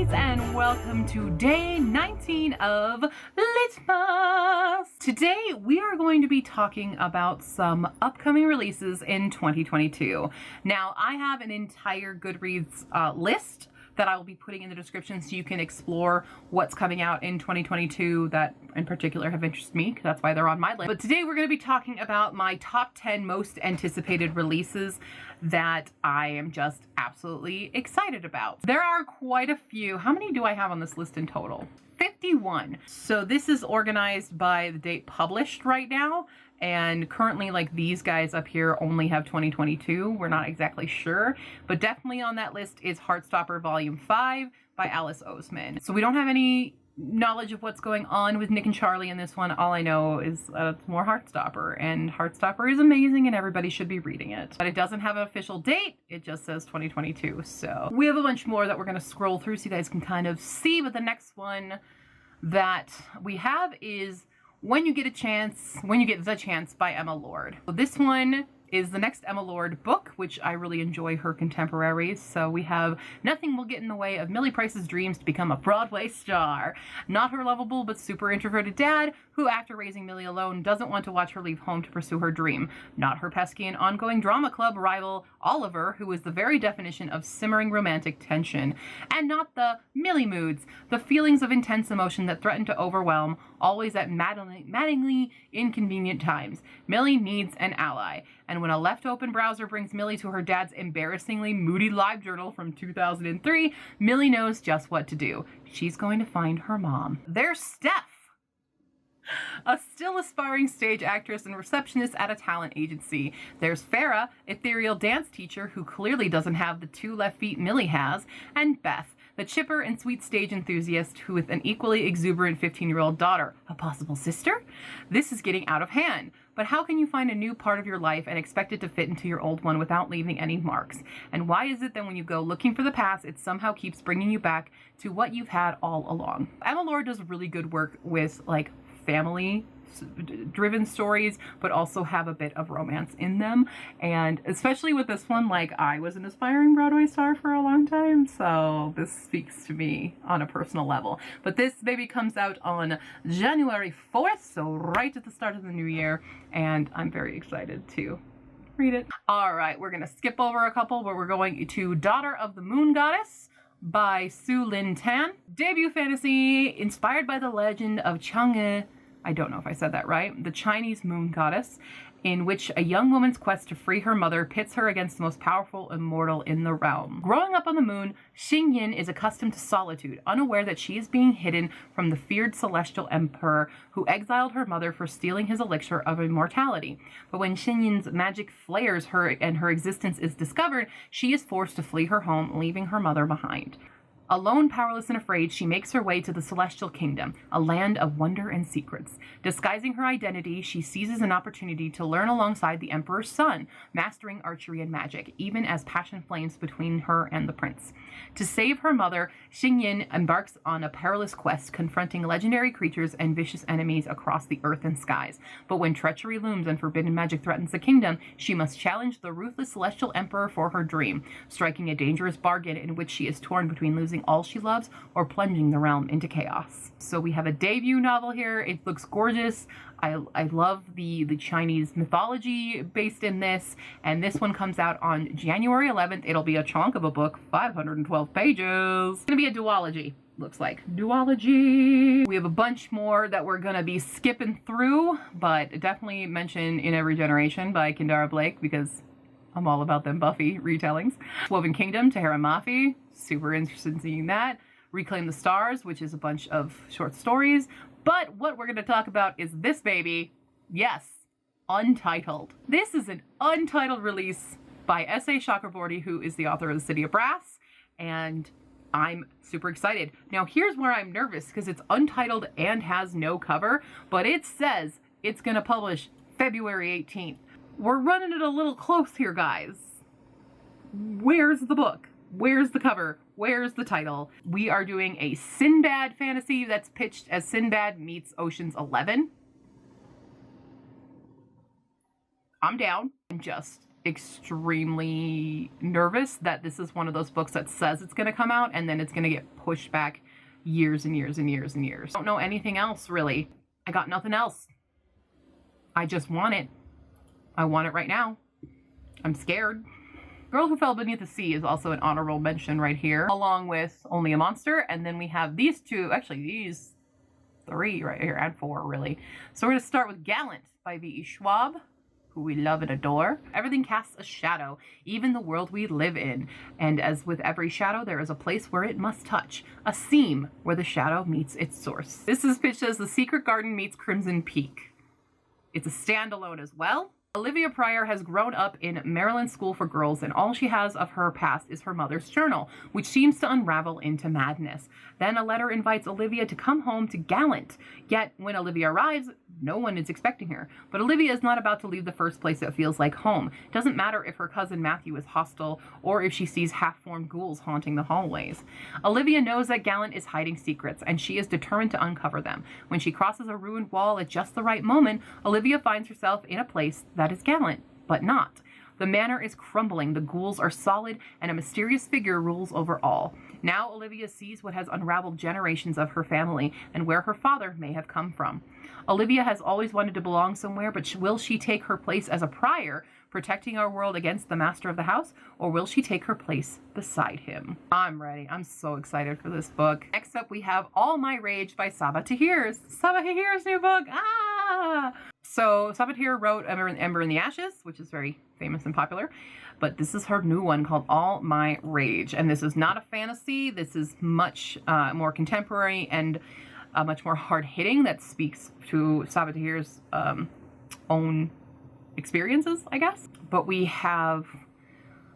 ladies, and welcome to day 19 of Litmas. Today we are going to be talking about some upcoming releases in 2022. Now, I have an entire Goodreads list that I will be putting in the description so you can explore what's coming out in 2022 that in particular have interested me, because that's why they're on my list. But today we're going to be talking about my top 10 most anticipated releases that I am just absolutely excited about. There are quite a few. How many do I have on this list in total? 51. So this is organized by the date published right now. And currently, like, these guys up here only have 2022. We're not exactly sure, but definitely on that list is Heartstopper Volume 5 by Alice Oseman. So we don't have any knowledge of what's going on with Nick and Charlie in this one. All I know is it's more Heartstopper, and Heartstopper is amazing and everybody should be reading it. But it doesn't have an official date. It just says 2022. So we have a bunch more that we're going to scroll through so you guys can kind of see. But the next one that we have is When You Get the Chance by Emma Lord. So this one is the next Emma Lord book, which I really enjoy her contemporaries. So we have Nothing Will Get in the Way of Millie Price's Dreams to Become a Broadway Star. Not her lovable but super introverted dad, who after raising Millie alone doesn't want to watch her leave home to pursue her dream. Not her pesky and ongoing drama club rival Oliver, who is the very definition of simmering romantic tension. And not the Millie moods, the feelings of intense emotion that threaten to overwhelm, always at maddeningly inconvenient times. Millie needs an ally. And when a left-open browser brings Millie to her dad's embarrassingly moody live journal from 2003, Millie knows just what to do. She's going to find her mom. There's Steph, a still aspiring stage actress and receptionist at a talent agency. There's Farah, ethereal dance teacher who clearly doesn't have the two left feet Millie has. And Beth, the chipper and sweet stage enthusiast who with an equally exuberant 15-year-old daughter. A possible sister? This is getting out of hand. But how can you find a new part of your life and expect it to fit into your old one without leaving any marks? And why is it that when you go looking for the past, it somehow keeps bringing you back to what you've had all along? Emma Lord does really good work with, like, family driven stories, but also have a bit of romance in them. And especially with this one, like, I was an aspiring Broadway star for a long time, so this speaks to me on a personal level. But this baby comes out on January 4th, so right at the start of the new year, and I'm very excited to read it. All right, we're gonna skip over a couple, but we're going to Daughter of the Moon Goddess by Su Lin Tan. Debut fantasy inspired by the legend of Chang'e, I don't know if I said that right, the Chinese moon goddess, in which a young woman's quest to free her mother pits her against the most powerful immortal in the realm. Growing up on the moon, Xingyin is accustomed to solitude, unaware that she is being hidden from the feared celestial emperor who exiled her mother for stealing his elixir of immortality. But when Xingyin's magic flares her and her existence is discovered, she is forced to flee her home, leaving her mother behind. Alone, powerless, and afraid, she makes her way to the Celestial Kingdom, a land of wonder and secrets. Disguising her identity, she seizes an opportunity to learn alongside the Emperor's son, mastering archery and magic, even as passion flames between her and the prince. To save her mother, Xingyin embarks on a perilous quest, confronting legendary creatures and vicious enemies across the earth and skies. But when treachery looms and forbidden magic threatens the kingdom, she must challenge the ruthless Celestial Emperor for her dream, striking a dangerous bargain in which she is torn between losing all she loves or plunging the realm into chaos. So we have a debut novel here. It looks gorgeous. I love the Chinese mythology based in this, and this one comes out on January 11th. It'll be a chunk of a book, 512 pages. It's gonna be a duology. Looks like duology. We have a bunch more that we're gonna be skipping through, but definitely mention In Every Generation by Kendara Blake, because I'm all about them Buffy retellings. Woven Kingdom, Tahir Mafi, super interested in seeing that. Reclaim the Stars, which is a bunch of short stories. But what we're going to talk about is this baby. Yes, Untitled. This is an Untitled release by S.A. Chakraborty, who is the author of The City of Brass, and I'm super excited. Now, here's where I'm nervous, because it's Untitled and has no cover, but it says it's going to publish February 18th. We're running it a little close here, guys. Where's the book? Where's the cover? Where's the title? We are doing a Sinbad fantasy that's pitched as Sinbad meets Ocean's 11. I'm down. I'm just extremely nervous that this is one of those books that says it's going to come out and then it's going to get pushed back years and years and years and years. I don't know anything else, really. I got nothing else. I just want it. I want it right now. I'm scared. Girl Who Fell Beneath the Sea is also an honorable mention right here, along with Only a Monster. And then we have these two, actually these three right here, and four really. So we're going to start with Gallant by Ve Schwab, who we love and adore. Everything casts a shadow, even the world we live in. And as with every shadow, there is a place where it must touch, a seam where the shadow meets its source. This is pitched as The Secret Garden meets Crimson Peak. It's a standalone as well. Olivia Pryor has grown up in Maryland School for Girls, and all she has of her past is her mother's journal, which seems to unravel into madness. Then a letter invites Olivia to come home to Gallant. Yet, when Olivia arrives, no one is expecting her. But Olivia is not about to leave the first place that feels like home. It doesn't matter if her cousin Matthew is hostile or if she sees half-formed ghouls haunting the hallways. Olivia knows that Gallant is hiding secrets, and she is determined to uncover them. When she crosses a ruined wall at just the right moment, Olivia finds herself in a place that is Gallant, but not. The manor is crumbling, the ghouls are solid, and a mysterious figure rules over all. Now Olivia sees what has unraveled generations of her family and where her father may have come from. Olivia has always wanted to belong somewhere, but will she take her place as a Pryor, protecting our world against the master of the house, or will she take her place beside him? I'm ready. I'm so excited for this book. Next up, we have All My Rage by Saba Tahir. Saba Tahir's new book. So Saba Tahir wrote Ember in the Ashes, which is very famous and popular, but this is her new one called All My Rage. And this is not a fantasy. This is much more contemporary and much more hard-hitting, that speaks to Saba Tahir's own experiences, I guess. But we have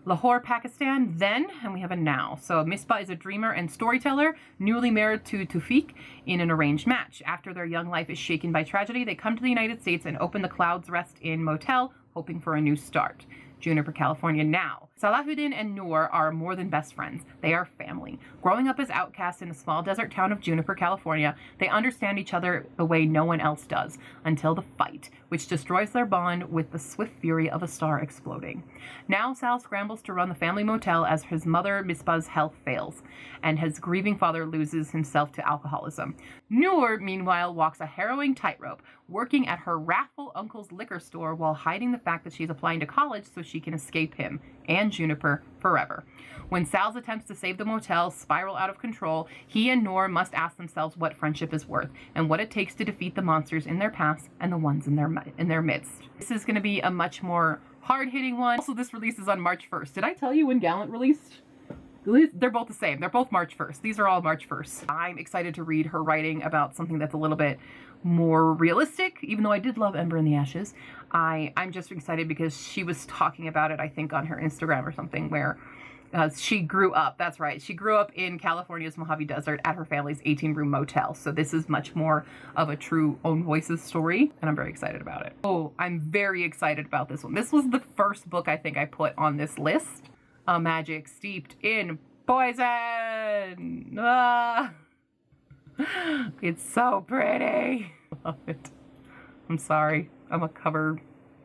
Lahore, Pakistan, then, and we have a now. So Misbah is a dreamer and storyteller, newly married to Tawfiq in an arranged match. After their young life is shaken by tragedy, they come to the United States and open the Clouds Rest Inn motel, hoping for a new start. Juniper, California now. Salahuddin and Noor are more than best friends. They are family. Growing up as outcasts in the small desert town of Juniper, California, they understand each other the way no one else does, until the fight, which destroys their bond with the swift fury of a star exploding. Now Sal scrambles to run the family motel as his mother Misbah's health fails, and his grieving father loses himself to alcoholism. Noor, meanwhile, walks a harrowing tightrope, working at her wrathful uncle's liquor store while hiding the fact that she's applying to college so she can escape him and Juniper forever. When Sal's attempts to save the motel spiral out of control, he and Noor must ask themselves what friendship is worth and what it takes to defeat the monsters in their past and the ones in their midst. This is going to be a much more hard-hitting one. Also, this releases on March 1st. Did I tell you when Gallant released? They're both the same. They're both March 1st. These are all March 1st. I'm excited to read her writing about something that's a little bit more realistic, even though I did love Ember in the Ashes. I'm just excited because she was talking about it, I think, on her Instagram or something, where she grew up. That's right. She grew up in California's Mojave Desert at her family's 18-room motel. So this is much more of a true own voices story, and I'm very excited about it. Oh, I'm very excited about this one. This was the first book I think I put on this list. A Magic Steeped in Poison. It's so pretty. I love it. I'm sorry. I'm a cover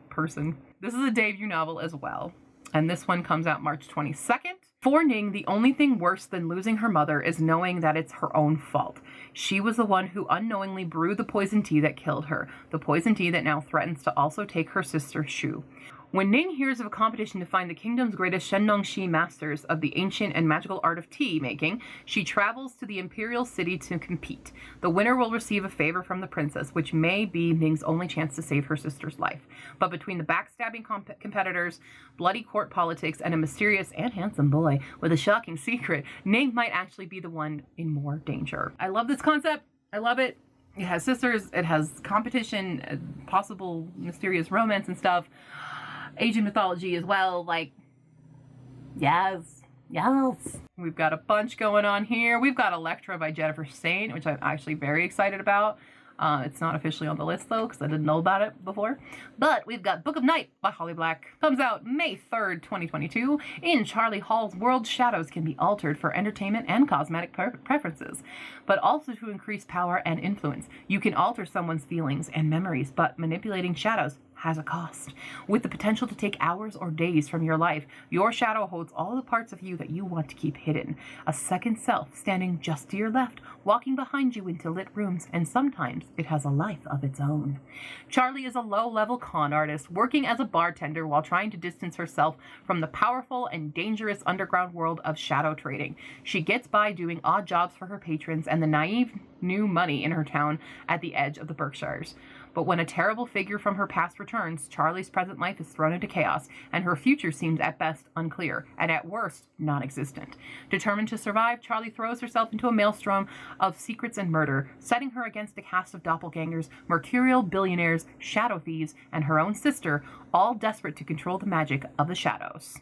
person. This is a debut novel as well. And this one comes out March 22nd. For Ning, the only thing worse than losing her mother is knowing that it's her own fault. She was the one who unknowingly brewed the poison tea that killed her. The poison tea that now threatens to also take her sister Shu. When Ning hears of a competition to find the kingdom's greatest Shenlongshi masters of the ancient and magical art of tea making, she travels to the imperial city to compete. The winner will receive a favor from the princess, which may be Ning's only chance to save her sister's life. But between the backstabbing competitors, bloody court politics, and a mysterious and handsome boy with a shocking secret, Ning might actually be the one in more danger. I love this concept. I love it. It has sisters. It has competition, possible mysterious romance and stuff. Asian mythology as well, like, yes. We've got a bunch going on here. We've got Electra by Jennifer Saint, which I'm actually very excited about. It's not officially on the list, though, because I didn't know about it before. But we've got Book of Night by Holly Black. Comes out May 3rd, 2022. In Charlie Hall's world, shadows can be altered for entertainment and cosmetic preferences, but also to increase power and influence. You can alter someone's feelings and memories, but manipulating shadows, has a cost. With the potential to take hours or days from your life, your shadow holds all the parts of you that you want to keep hidden. A second self standing just to your left, walking behind you into lit rooms, and sometimes it has a life of its own. Charlie is a low-level con artist, working as a bartender while trying to distance herself from the powerful and dangerous underground world of shadow trading. She gets by doing odd jobs for her patrons and the naive new money in her town at the edge of the Berkshires. But when a terrible figure from her past returns, Charlie's present life is thrown into chaos, and her future seems at best unclear, and at worst non-existent. Determined to survive, Charlie throws herself into a maelstrom of secrets and murder, setting her against a cast of doppelgangers, mercurial billionaires, shadow thieves, and her own sister, all desperate to control the magic of the shadows.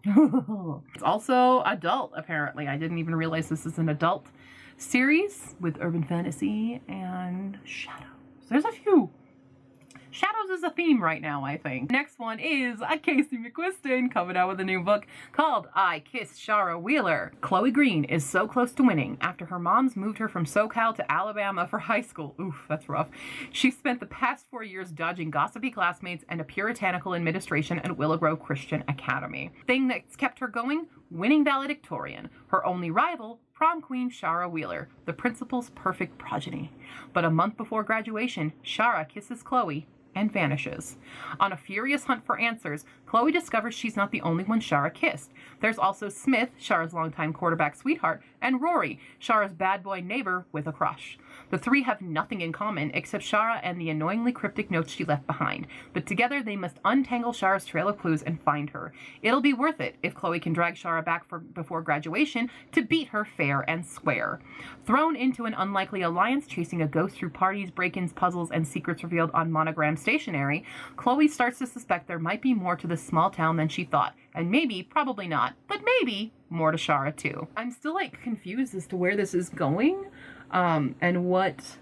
It's also adult, apparently. I didn't even realize this is an adult series with urban fantasy and shadows. There's a few. Shadows is a theme right now, I think. Next one is Casey McQuiston coming out with a new book called I Kissed Shara Wheeler. Chloe Green is so close to winning after her mom's moved her from SoCal to Alabama for high school. Oof, that's rough. She spent the past 4 years dodging gossipy classmates and a puritanical administration at Willow Grove Christian Academy. Thing that's kept her going? Winning valedictorian. Her only rival, prom queen Shara Wheeler, the principal's perfect progeny. But a month before graduation, Shara kisses Chloe and vanishes. On a furious hunt for answers, Chloe discovers she's not the only one Shara kissed. There's also Smith, Shara's longtime quarterback sweetheart, and Rory, Shara's bad boy neighbor with a crush. The three have nothing in common except Shara and the annoyingly cryptic notes she left behind, but together they must untangle Shara's trail of clues and find her. It'll be worth it if Chloe can drag Shara back before graduation to beat her fair and square. Thrown into an unlikely alliance chasing a ghost through parties, break-ins, puzzles, and secrets revealed on monogram stationery, Chloe starts to suspect there might be more to this small town than she thought, and maybe, probably not, but maybe more to Shara too. I'm still confused as to where this is going, and what's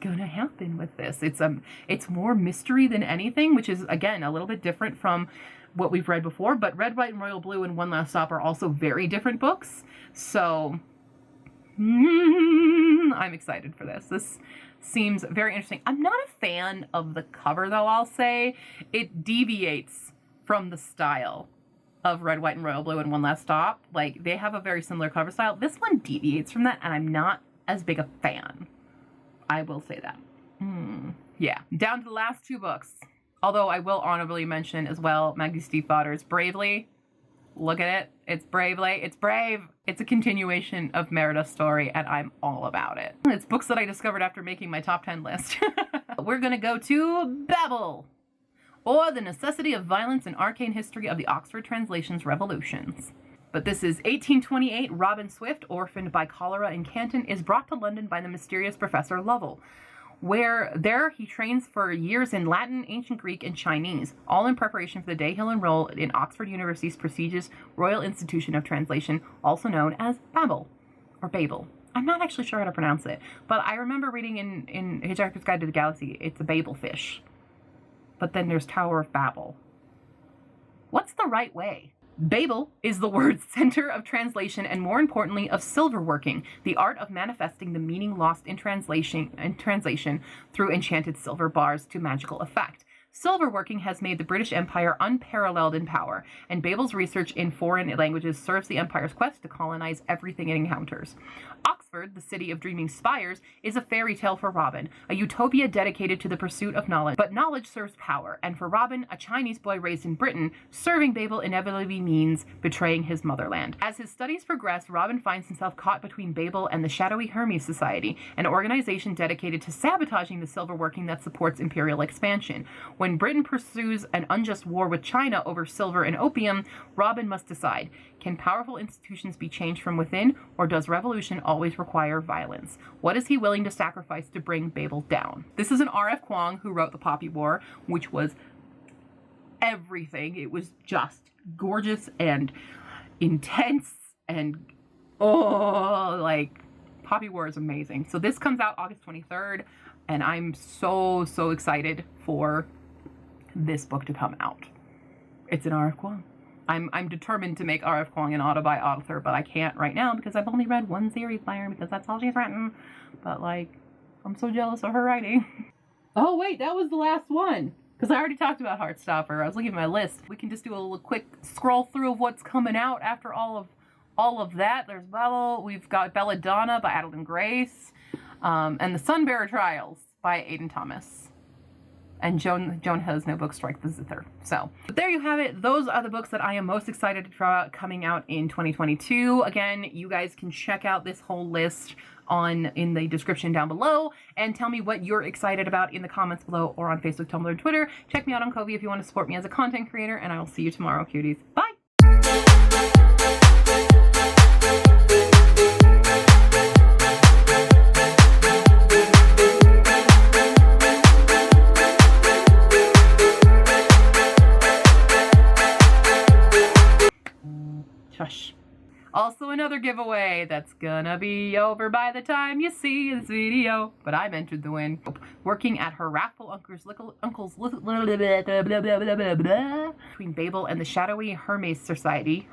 gonna happen with this. It's more mystery than anything, which is again a little bit different from what we've read before. But Red, White, and Royal Blue and One Last Stop are also very different books, so I'm excited for this. This seems very interesting. I'm not a fan of the cover, though. I'll say it deviates from the style of Red, White, and Royal Blue and One Last Stop. They have a very similar cover style. This one deviates from that, and I'm not as big a fan. I will say that. Yeah. Down to the last two books. Although I will honorably mention as well Maggie Stiefvater's Bravely. Look at it. It's Bravely. It's brave. It's a continuation of Merida's story, and I'm all about it. It's books that I discovered after making my top 10 list. We're going to go to Babel, or The Necessity of Violence and Arcane History of the Oxford Translations Revolutions. But this is 1828. Robin Swift, orphaned by cholera in Canton, is brought to London by the mysterious Professor Lovell, where there he trains for years in Latin, Ancient Greek, and Chinese, all in preparation for the day he'll enroll in Oxford University's prestigious Royal Institution of Translation, also known as Babel, or Babel. I'm not actually sure how to pronounce it, but I remember reading in Hitchhiker's Guide to the Galaxy, it's a Babel fish. But then there's Tower of Babel. What's the right way? Babel is the word's center of translation and, more importantly, of silverworking, the art of manifesting the meaning lost in translation through enchanted silver bars to magical effect. Silverworking has made the British Empire unparalleled in power, and Babel's research in foreign languages serves the Empire's quest to colonize everything it encounters. Oxford, the city of dreaming spires, is a fairy tale for Robin, a utopia dedicated to the pursuit of knowledge. But knowledge serves power, and for Robin, a Chinese boy raised in Britain, serving Babel inevitably means betraying his motherland. As his studies progress, Robin finds himself caught between Babel and the shadowy Hermes Society, an organization dedicated to sabotaging the silverworking that supports imperial expansion. When Britain pursues an unjust war with China over silver and opium, Robin must decide, can powerful institutions be changed from within, or does revolution always require violence? What is he willing to sacrifice to bring Babel down? This is an R.F. Kuang who wrote The Poppy War, which was everything. It was just gorgeous and intense and, Poppy War is amazing. So this comes out August 23rd, and I'm so excited for this book to come out. It's an R.F. Kuang. I'm determined to make R.F. Kuang an author, but I can't right now because I've only read one series by her because that's all she's written. But I'm so jealous of her writing. Oh wait, that was the last one. Because I already talked about Heartstopper. I was looking at my list. We can just do a little quick scroll through of what's coming out after all of that. There's Bubble. We've got Belladonna by Adeline Grace. And The Sunbearer Trials by Aiden Thomas. And Joan has no book, Strike the Zither. So, but there you have it. Those are the books that I am most excited about coming out in 2022. Again, you guys can check out this whole list in the description down below and tell me what you're excited about in the comments below or on Facebook, Tumblr, and Twitter. Check me out on Ko-fi if you want to support me as a content creator, and I will see you tomorrow, cuties. Bye! Shush. Also another giveaway that's gonna be over by the time you see this video, but I've entered the win. Working at her wrathful uncle's between Babel and the shadowy Hermes Society.